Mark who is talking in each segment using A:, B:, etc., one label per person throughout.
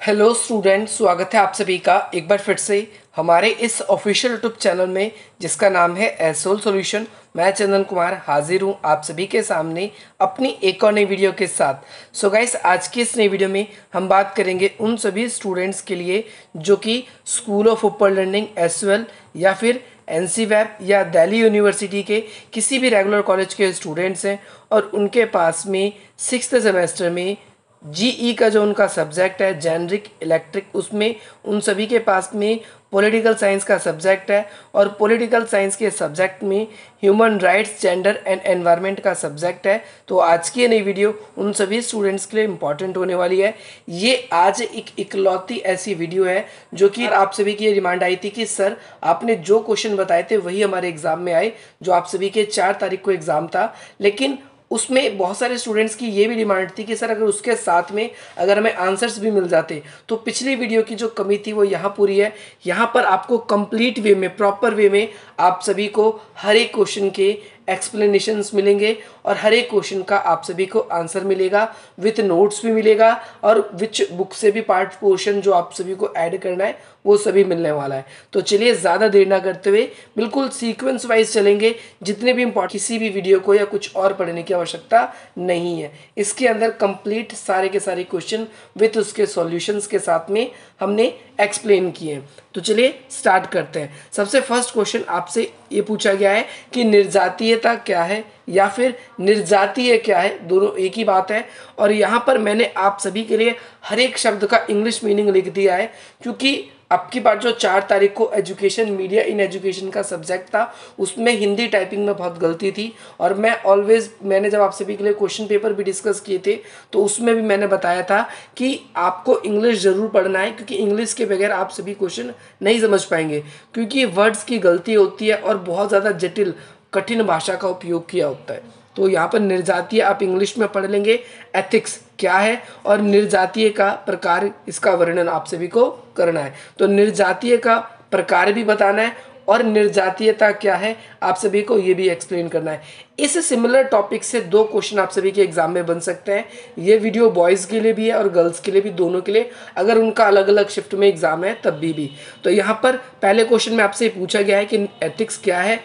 A: Hello student, स्वागत है आप सभी का एक बार फिर से हमारे इस ऑफिशियल यूट्यूब चैनल में जिसका नाम है एसोल सॉल्यूशन। मैं चंदन कुमार हाजिर हूँ आप सभी के सामने अपनी एक और नई वीडियो के साथ। सो गाइस, आज की इस नई वीडियो में हम बात करेंगे उन सभी स्टूडेंट्स के लिए जो कि school of upper learning SOL या फिर एनसीवैप या दिल्ली यूनिवर्सिटी के किसी भी रेगुलर कॉलेज के स्टूडेंट्स हैं और उनके पास में 6th सेमेस्टर में जीई का जो उनका सब्जेक्ट है जेनरिक इलेक्ट्रिक, उसमें उन सभी के पास में पॉलिटिकल साइंस का सब्जेक्ट है और पॉलिटिकल साइंस के सब्जेक्ट में human rights, gender and environment का सब्जेक्ट है। तो आज की ये नई वीडियो उन सभी स्टूडेंट्स के लिए इम्पॉर्टेंट होने वाली है। ये आज एक इकलौती ऐसी वीडियो है जो कि आप सभी की ये डिमांड आई थी कि सर आपने जो क्वेश्चन बताए थे वही हमारे एग्जाम में आए, जो आप सभी के 4 तारीख को एग्जाम था। लेकिन उसमें बहुत सारे स्टूडेंट्स की ये भी डिमांड थी कि सर अगर उसके साथ में अगर हमें आंसर्स भी मिल जाते तो पिछली वीडियो की जो कमी थी वो यहाँ पूरी है। यहाँ पर आपको कंप्लीट वे में, प्रॉपर वे में आप सभी को हर एक क्वेश्चन के एक्सप्लेनेशंस मिलेंगे और हर एक क्वेश्चन का आप सभी को आंसर मिलेगा, विथ नोट्स भी मिलेगा और विच बुक से भी पार्ट पोर्शन जो आप सभी को ऐड करना है वो सभी मिलने वाला है। तो चलिए ज़्यादा देर ना करते हुए बिल्कुल सीक्वेंस वाइज चलेंगे। जितने भी इम्पोर्टेंट किसी भी वीडियो को या कुछ और पढ़ने की आवश्यकता नहीं है, इसके अंदर कंप्लीट सारे के सारे क्वेश्चन विथ उसके सॉल्यूशंस के साथ में हमने एक्सप्लेन किए। तो चलिए स्टार्ट करते हैं। सबसे फर्स्ट क्वेश्चन आपसे ये पूछा गया है कि निर्जातीयता क्या है या फिर निर्जातीय क्या है, दोनों एक ही बात है। और यहाँ पर मैंने आप सभी के लिए हर एक शब्द का इंग्लिश मीनिंग लिख दिया है, क्योंकि अब की बार जो 4 तारीख को एजुकेशन मीडिया इन एजुकेशन का सब्जेक्ट था उसमें हिंदी टाइपिंग में बहुत गलती थी। और मैंने जब आप सभी के लिए क्वेश्चन पेपर भी डिस्कस किए थे तो उसमें भी मैंने बताया था कि आपको इंग्लिश ज़रूर पढ़ना है, क्योंकि इंग्लिश के बगैर आप सभी क्वेश्चन नहीं समझ पाएंगे, क्योंकि वर्ड्स की गलती होती है और बहुत ज़्यादा जटिल कठिन भाषा का उपयोग किया होता है। तो यहाँ पर निर्जातीय आप इंग्लिश में पढ़ लेंगे एथिक्स क्या है, और निर्जातीय का प्रकार, इसका वर्णन आप सभी को करना है। तो निर्जातीय का प्रकार भी बताना है और निर्जातीयता क्या है आप सभी को ये भी एक्सप्लेन करना है। इस सिमिलर टॉपिक से 2 क्वेश्चन आप सभी के एग्जाम में बन सकते हैं। ये वीडियो बॉयज़ के लिए भी है और गर्ल्स के लिए भी, दोनों के लिए, अगर उनका अलग अलग शिफ्ट में एग्जाम है तब भी। तो यहाँ पर पहले क्वेश्चन में आपसे पूछा गया है कि एथिक्स क्या है,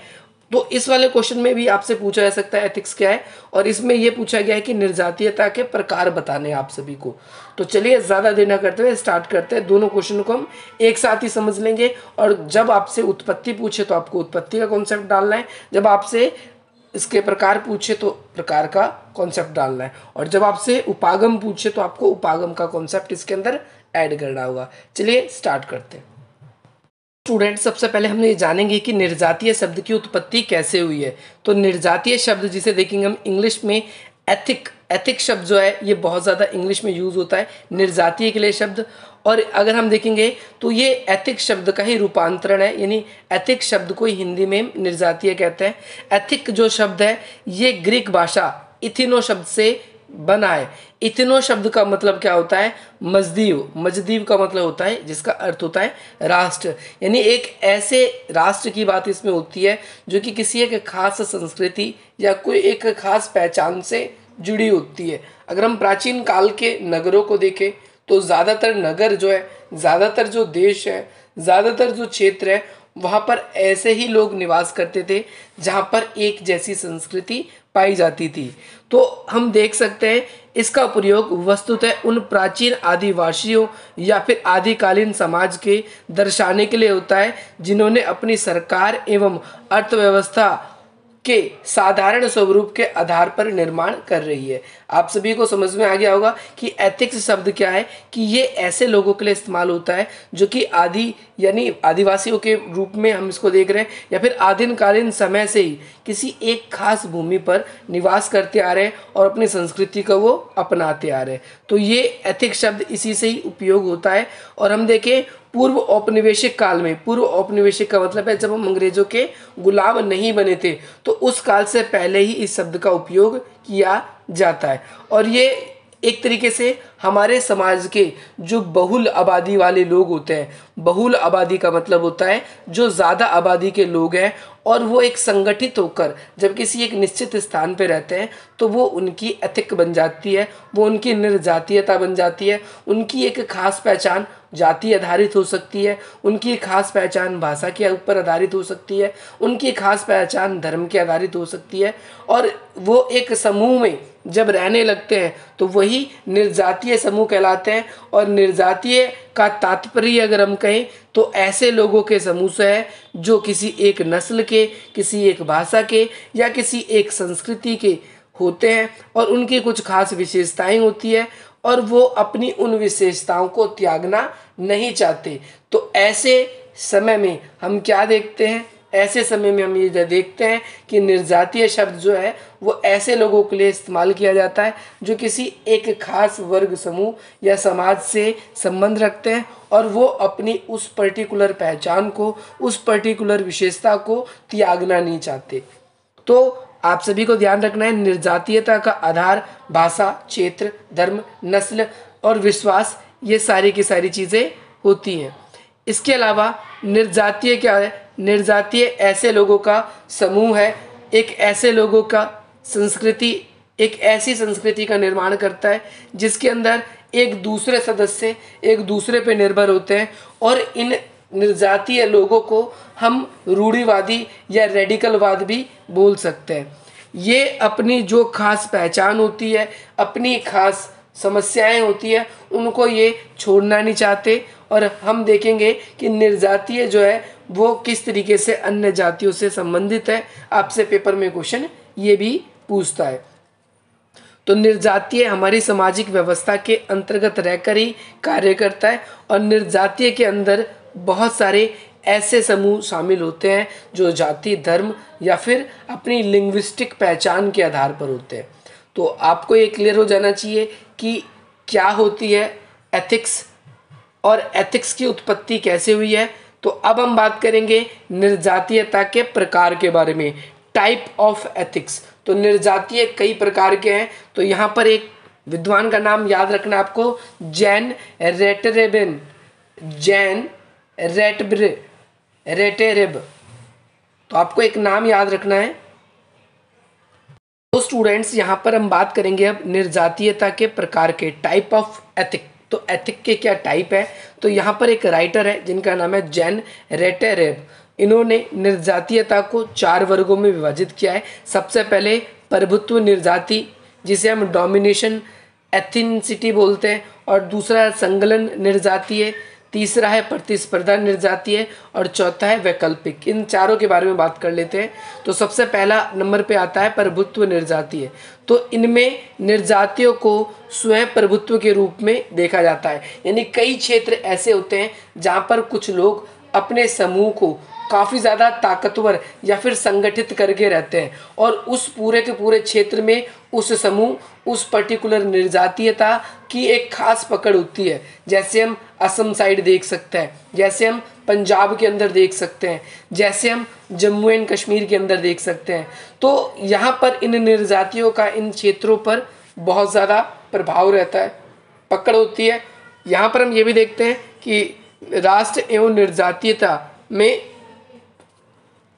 A: तो इस वाले क्वेश्चन में भी आपसे पूछा जा सकता है एथिक्स क्या है, और इसमें यह पूछा गया है कि निर्जातीयता के प्रकार बताने आप सभी को। तो चलिए ज़्यादा देर न करते हुए स्टार्ट करते हैं। दोनों क्वेश्चन को हम एक साथ ही समझ लेंगे, और जब आपसे उत्पत्ति पूछे तो आपको उत्पत्ति का कॉन्सेप्ट डालना है, जब आपसे इसके प्रकार पूछे तो प्रकार का कॉन्सेप्ट डालना है, और जब आपसे उपागम पूछे तो आपको उपागम का कॉन्सेप्ट इसके अंदर ऐड करना होगा। चलिए स्टार्ट करते हैं। स्टूडेंट, सबसे पहले हम ये जानेंगे कि निर्जातीय शब्द की उत्पत्ति कैसे हुई है। तो निर्जातीय शब्द जिसे देखेंगे हम इंग्लिश में एथिक शब्द जो है ये बहुत ज़्यादा इंग्लिश में यूज़ होता है निर्जातीय के लिए शब्द। और अगर हम देखेंगे तो ये एथिक शब्द का ही रूपांतरण है, यानी एथिक शब्द को हिंदी में निर्जातीय कहते हैं। एथिक जो शब्द है ये ग्रीक भाषा इथिनो शब्द से बना है। इथिनो शब्द का मतलब क्या होता है? मजदीव। मजदीव का मतलब होता है, जिसका अर्थ होता है राष्ट्र, यानी एक ऐसे राष्ट्र की बात इसमें होती है जो कि किसी एक खास संस्कृति या कोई एक खास पहचान से जुड़ी होती है। अगर हम प्राचीन काल के नगरों को देखें तो ज़्यादातर नगर जो है, ज़्यादातर जो देश है, ज़्यादातर जो क्षेत्र है, वहाँ पर ऐसे ही लोग निवास करते थे जहाँ पर एक जैसी संस्कृति पाई जाती थी। तो हम देख सकते हैं इसका प्रयोग वस्तुतः उन प्राचीन आदिवासियों या फिर आदिकालीन समाज के दर्शाने के लिए होता है जिन्होंने अपनी सरकार एवं अर्थव्यवस्था के साधारण स्वरूप के आधार पर निर्माण कर रही है। आप सभी को समझ में आ गया होगा कि एथिक्स शब्द क्या है, कि ये ऐसे लोगों के लिए इस्तेमाल होता है जो कि यानी आदिवासियों के रूप में हम इसको देख रहे हैं, या फिर आदिकालीन समय से ही किसी एक खास भूमि पर निवास करते आ रहे हैं और अपनी संस्कृति को वो अपनाते आ रहे हैं। तो ये एथिक शब्द इसी से ही उपयोग होता है। और हम देखें पूर्व औपनिवेशिक काल में, पूर्व औपनिवेशिक का मतलब है जब हम अंग्रेजों के गुलाम नहीं बने थे, तो उस काल से पहले ही इस शब्द का उपयोग किया जाता है। और ये एक तरीके से हमारे समाज के जो बहुल आबादी वाले लोग होते हैं, बहुल आबादी का मतलब होता है जो ज़्यादा आबादी के लोग हैं और वो एक संगठित होकर जब किसी एक निश्चित स्थान पे रहते हैं तो वो उनकी एथिक बन जाती है, वो उनकी निर्जातीयता बन जाती है। उनकी एक खास पहचान जाति आधारित हो सकती है, उनकी खास पहचान भाषा के ऊपर आधारित हो सकती है, उनकी खास पहचान धर्म के आधारित हो सकती है। और वो एक समूह में जब रहने लगते हैं तो वही निर्जातीय समूह कहलाते हैं। और निर्जातीय का तात्पर्य अगर हम कहें तो ऐसे लोगों के समूह से है जो किसी एक नस्ल के, किसी एक भाषा के या किसी एक संस्कृति के होते हैं और उनकी कुछ खास विशेषताएं होती है और वो अपनी उन विशेषताओं को त्यागना नहीं चाहते। तो ऐसे समय में हम क्या देखते हैं, ऐसे समय में हम ये देखते हैं कि निर्जातीय शब्द जो है वो ऐसे लोगों के लिए इस्तेमाल किया जाता है जो किसी एक खास वर्ग समूह या समाज से संबंध रखते हैं और वो अपनी उस पर्टिकुलर पहचान को, उस पर्टिकुलर विशेषता को त्यागना नहीं चाहते। तो आप सभी को ध्यान रखना है, निर्जातीयता का आधार भाषा, क्षेत्र, धर्म, नस्ल और विश्वास, ये सारी की सारी चीज़ें होती हैं। इसके अलावा निर्जातीय क्या है? निर्जातीय ऐसे लोगों का समूह है, एक ऐसे लोगों का संस्कृति, एक ऐसी संस्कृति का निर्माण करता है जिसके अंदर एक दूसरे सदस्य एक दूसरे पे निर्भर होते हैं। और इन निर्जातीय लोगों को हम रूढ़िवादी या रेडिकलवाद भी बोल सकते हैं। ये अपनी जो खास पहचान होती है, अपनी खास समस्याएं होती है, उनको ये छोड़ना नहीं चाहते। और हम देखेंगे कि निर्जातीय जो है वो किस तरीके से अन्य जातियों से संबंधित है। आपसे पेपर में क्वेश्चन ये भी पूछता है। तो निर्जातीय हमारी सामाजिक व्यवस्था के अंतर्गत रहकर ही कार्य करता है और निर्जातीय के अंदर बहुत सारे ऐसे समूह शामिल होते हैं जो जाति, धर्म या फिर अपनी लिंग्विस्टिक पहचान के आधार पर होते हैं। तो आपको ये क्लियर हो जाना चाहिए कि क्या होती है एथिक्स और एथिक्स की उत्पत्ति कैसे हुई है। तो अब हम बात करेंगे निर्जातीयता के प्रकार के बारे में, टाइप ऑफ एथिक्स। तो निर्जातीय कई प्रकार के हैं। तो यहाँ पर एक विद्वान का नाम याद रखना आपको, जैन रेटरेबिन, जैन रेटेरेब। तो आपको एक नाम याद रखना है। तो स्टूडेंट्स यहाँ पर हम बात करेंगे अब निर्जातीयता के प्रकार के, टाइप ऑफ एथिक। तो एथिक के क्या टाइप है? तो यहाँ पर एक राइटर है जिनका नाम है जैन रेटेरेब। इन्होंने निर्जातीयता को 4 वर्गों में विभाजित किया है। सबसे पहले प्रभुत्व निर्जाति, जिसे हम डोमिनेशन एथिनिसिटी बोलते हैं, और दूसरा संगलन निर्जातीय, तीसरा है प्रतिस्पर्धा निर्जातीय और चौथा है वैकल्पिक। इन चारों के बारे में बात कर लेते हैं। तो सबसे पहला नंबर पे आता है प्रभुत्व निर्जातीय। तो इनमें निर्जातियों को स्वयं प्रभुत्व के रूप में देखा जाता है, यानी कई क्षेत्र ऐसे होते हैं जहाँ पर कुछ लोग अपने समूह को काफ़ी ज़्यादा ताकतवर या फिर संगठित करके रहते हैं और उस पूरे के पूरे क्षेत्र में उस समूह, उस पर्टिकुलर निर्जातीयता की एक खास पकड़ होती है। जैसे हम असम साइड देख सकते हैं, जैसे हम पंजाब के अंदर देख सकते हैं, जैसे हम जम्मू एंड कश्मीर के अंदर देख सकते हैं। तो यहाँ पर इन निर्जातियों का इन क्षेत्रों पर बहुत ज़्यादा प्रभाव रहता है, पकड़ होती है। यहाँ पर हम ये भी देखते हैं कि राष्ट्र एवं निर्जातीयता में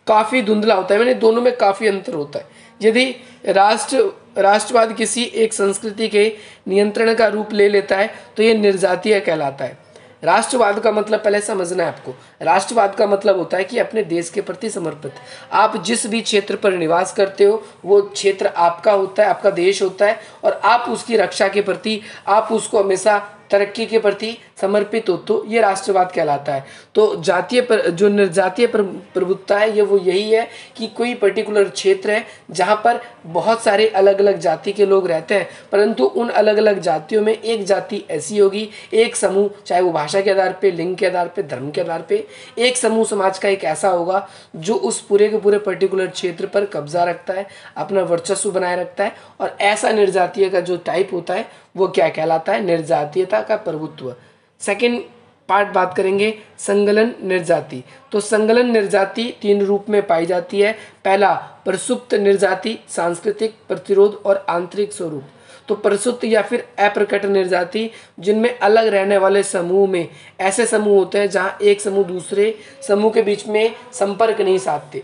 A: काफ़ी धुंधला होता है, यानी दोनों में काफ़ी अंतर होता है। यदि राष्ट्रवाद किसी एक संस्कृति के नियंत्रण का रूप ले लेता है तो ये निर्जातीय कहलाता है। राष्ट्रवाद का मतलब पहले समझना है आपको। राष्ट्रवाद का मतलब होता है कि अपने देश के प्रति समर्पित। आप जिस भी क्षेत्र पर निवास करते हो वो क्षेत्र आपका होता है, आपका देश होता है, और आप उसकी रक्षा के प्रति, आप उसको हमेशा तरक्की के प्रति समर्पित हो, तो ये राष्ट्रवाद कहलाता है। तो जातीय पर जो निर्जातीय प्रभुत्व है ये वो यही है कि कोई पर्टिकुलर क्षेत्र है जहाँ पर बहुत सारे अलग अलग जाति के लोग रहते हैं, परंतु उन अलग अलग जातियों में एक जाति ऐसी होगी, एक समूह, चाहे वो भाषा के आधार पे, लिंग के आधार पे, धर्म के आधार पे, एक समूह समाज का एक ऐसा होगा जो उस पूरे के पूरे पर्टिकुलर क्षेत्र पर कब्जा रखता है, अपना वर्चस्व बनाए रखता है। और ऐसा निर्जातीय का जो टाइप होता है वो क्या कहलाता है? निर्जातीयता का प्रभुत्व। सेकंड पार्ट बात करेंगे संगलन निर्जाति। तो संगलन निर्जाति 3 रूप में पाई जाती है। पहला प्रसुप्त निर्जाति, सांस्कृतिक प्रतिरोध और आंतरिक स्वरूप। तो प्रसुप्त या फिर अप्रकट निर्जाति, जिनमें अलग रहने वाले समूह में ऐसे समूह होते हैं जहां एक समूह दूसरे समूह के बीच में संपर्क नहीं साधते।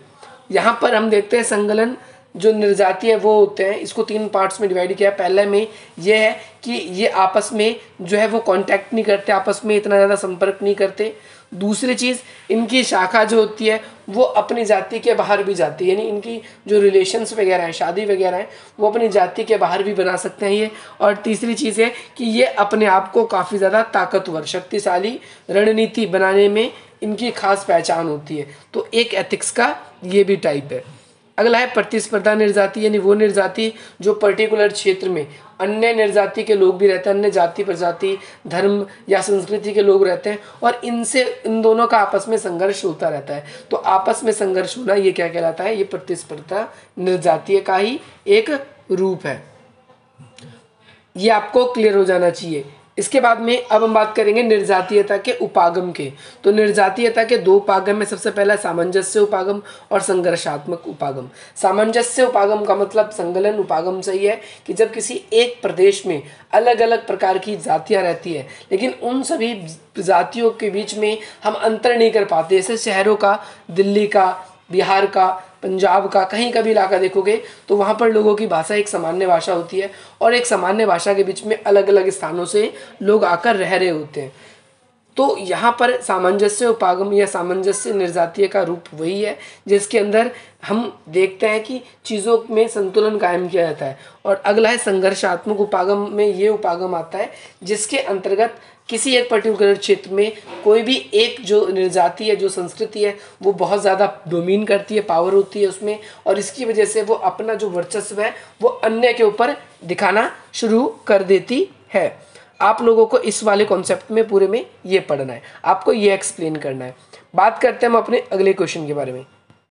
A: यहाँ पर हम देखते हैं संकलन जो निर्जातीय वो होते हैं, इसको 3 पार्ट्स में डिवाइड किया है। पहले में ये है कि ये आपस में जो है वो कांटेक्ट नहीं करते, आपस में इतना ज़्यादा संपर्क नहीं करते। दूसरी चीज़, इनकी शाखा जो होती है वो अपनी जाति के बाहर भी जाती है, यानी इनकी जो रिलेशंस वगैरह हैं, शादी वगैरह हैं, वो अपनी जाति के बाहर भी बना सकते हैं ये। और तीसरी चीज़ है कि ये अपने आप को काफ़ी ज़्यादा ताकतवर, शक्तिशाली रणनीति बनाने में इनकी खास पहचान होती है। तो एक एथिक्स का ये भी टाइप है। अगला है प्रतिस्पर्धा निर्जाति, यानी वो निर्जाति जो पर्टिकुलर क्षेत्र में अन्य निर्जाति के लोग भी रहते हैं, अन्य जाति प्रजाति धर्म या संस्कृति के लोग रहते हैं, और इनसे इन दोनों का आपस में संघर्ष होता रहता है। तो आपस में संघर्ष होना ये क्या कहलाता है? ये प्रतिस्पर्धा निर्जातीय का ही एक रूप है। ये आपको क्लियर हो जाना चाहिए। इसके बाद में अब हम बात करेंगे निर्जातीयता के उपागम के। तो निर्जातीयता के 2 उपागम में सबसे पहला सामंजस्य उपागम और संघर्षात्मक उपागम। सामंजस्य उपागम का मतलब संकलन उपागम से ही है कि जब किसी एक प्रदेश में अलग अलग प्रकार की जातियां रहती है, लेकिन उन सभी जातियों के बीच में हम अंतर नहीं कर पाते। जैसे शहरों का, दिल्ली का, बिहार का, पंजाब का, कहीं का भी इलाका देखोगे तो वहाँ पर लोगों की भाषा एक सामान्य भाषा होती है, और एक सामान्य भाषा के बीच में अलग अलग स्थानों से लोग आकर रह रहे होते हैं। तो यहाँ पर सामंजस्य उपागम या सामंजस्य निर्जातीय का रूप वही है जिसके अंदर हम देखते हैं कि चीज़ों में संतुलन कायम किया जाता है। और अगला है संघर्षात्मक उपागम में ये उपागम आता है जिसके अंतर्गत किसी एक पर्टिकुलर क्षेत्र में कोई भी एक जो निर्जाति है, जो संस्कृति है, वो बहुत ज़्यादा डोमिन करती है, पावर होती है उसमें, और इसकी वजह से वो अपना जो वर्चस्व है वो अन्य के ऊपर दिखाना शुरू कर देती है। आप लोगों को इस वाले कॉन्सेप्ट में पूरे में ये पढ़ना है, आपको ये एक्सप्लेन करना है। बात करते हैं हम अपने अगले क्वेश्चन के बारे में।